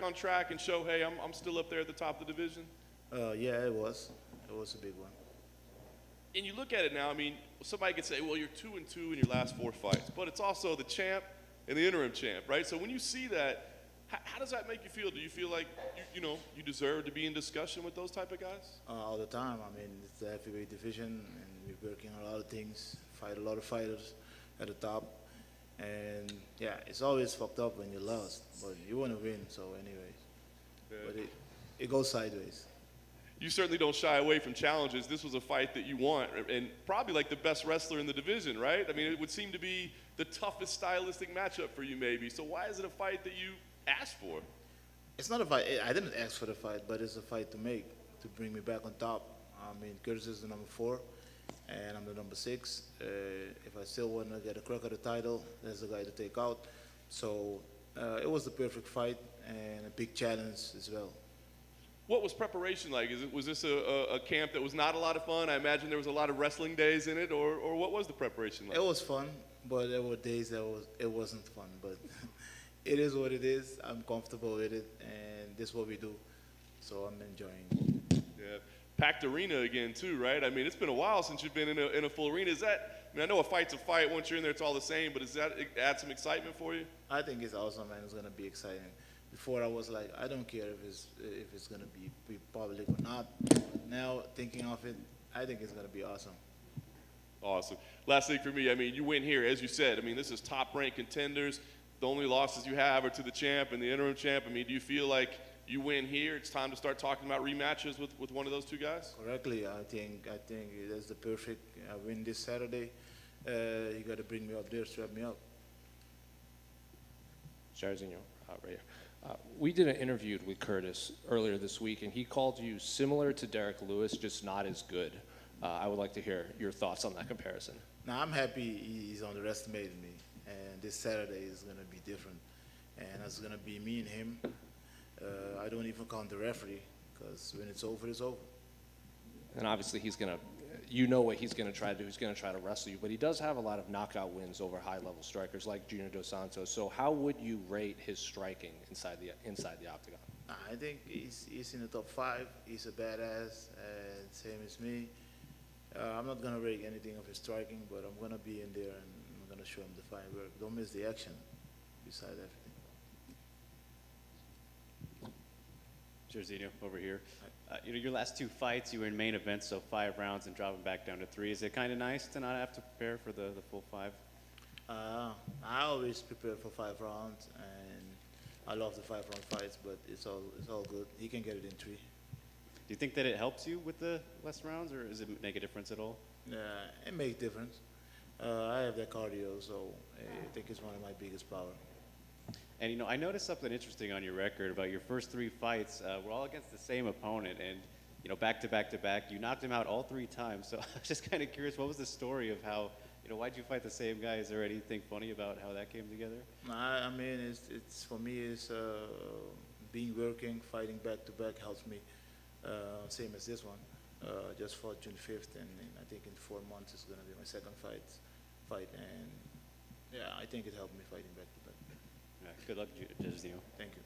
back on track and show, hey, I'm still up there at the top of the division? Yeah, it was. It was a big one. And you look at it now, I mean, somebody could say, well, you're 2-2 in your last 4 fights, but it's also the champ and the interim champ, right? So when you see that, how does that make you feel? Do you feel like, you deserve to be in discussion with those type of guys? All the time. I mean, it's the heavyweight division, and we're working on a lot of things, fight a lot of fighters at the top. And, yeah, it's always fucked up when you lost, but you want to win, so anyways. Yeah. But it goes sideways. You certainly don't shy away from challenges. This was a fight that you want, and probably like the best wrestler in the division, right? I mean, it would seem to be the toughest stylistic matchup for you maybe. So why is it a fight that you asked for? It's not a fight. I didn't ask for the fight, but it's a fight to make, to bring me back on top. I mean, Curtis is the number 4, and I'm the number 6. If I still want to get a crack at the title, there's the guy to take out. So it was the perfect fight and a big challenge as well. What was preparation like? Was this a camp that was not a lot of fun? I imagine there was a lot of wrestling days in it, or what was the preparation like? It was fun, but there were days that it wasn't fun. But it is what it is. I'm comfortable with it, and this is what we do. So I'm enjoying it. Yeah, packed arena again too, right? I mean, it's been a while since you've been in a full arena. Is that? I mean, I know a fight's a fight. Once you're in there, it's all the same. But does that add some excitement for you? I think it's awesome, man. It's gonna be exciting. Before I was like, I don't care if it's gonna be public or not. But now thinking of it, I think it's gonna be awesome. Awesome. Last thing for me, I mean, you win here, as you said. I mean, this is top-ranked contenders. The only losses you have are to the champ and the interim champ. I mean, do you feel like you win here, it's time to start talking about rematches with one of those two guys? Correctly, I think that's the perfect win this Saturday. You got to bring me up there, strap me up. Jairzinho, right here. We did an interview with Curtis earlier this week, and he called you similar to Derek Lewis, just not as good. I would like to hear your thoughts on that comparison. Now, I'm happy he's underestimated me, and this Saturday is going to be different. And it's going to be me and him. I don't even count the referee, because when it's over, it's over. And obviously he's going to, you know what he's going to try to do. He's going to try to wrestle you. But he does have a lot of knockout wins over high-level strikers like Junior Dos Santos. So how would you rate his striking inside the octagon? I think he's in the top 5. He's a badass, same as me. I'm not going to rate anything of his striking, but I'm going to be in there and I'm going to show him the fine work. Don't miss the action beside everything. Jairzinho over here. Your last 2 fights, you were in main events, so 5 rounds and dropping back down to 3. Is it kind of nice to not have to prepare for the full 5? I always prepare for 5 rounds, and I love the 5-round fights, but it's all good. He can get it in 3. Do you think that it helps you with the less rounds, or does it make a difference at all? It makes a difference. I have that cardio, so I think it's one of my biggest power. And, I noticed something interesting on your record about your first 3 fights were all against the same opponent, and, back to back to back, you knocked him out all 3 times. So I was just kind of curious, what was the story of how, why'd you fight the same guy? Is there anything funny about how that came together? I mean, it's for me, it's being working, fighting back to back helps me. Same as this one. Just fought June 5th, and I think in 4 months it's going to be my second fight, and yeah, I think it helped me fighting back to back. Good luck, Jairzinho. Thank you.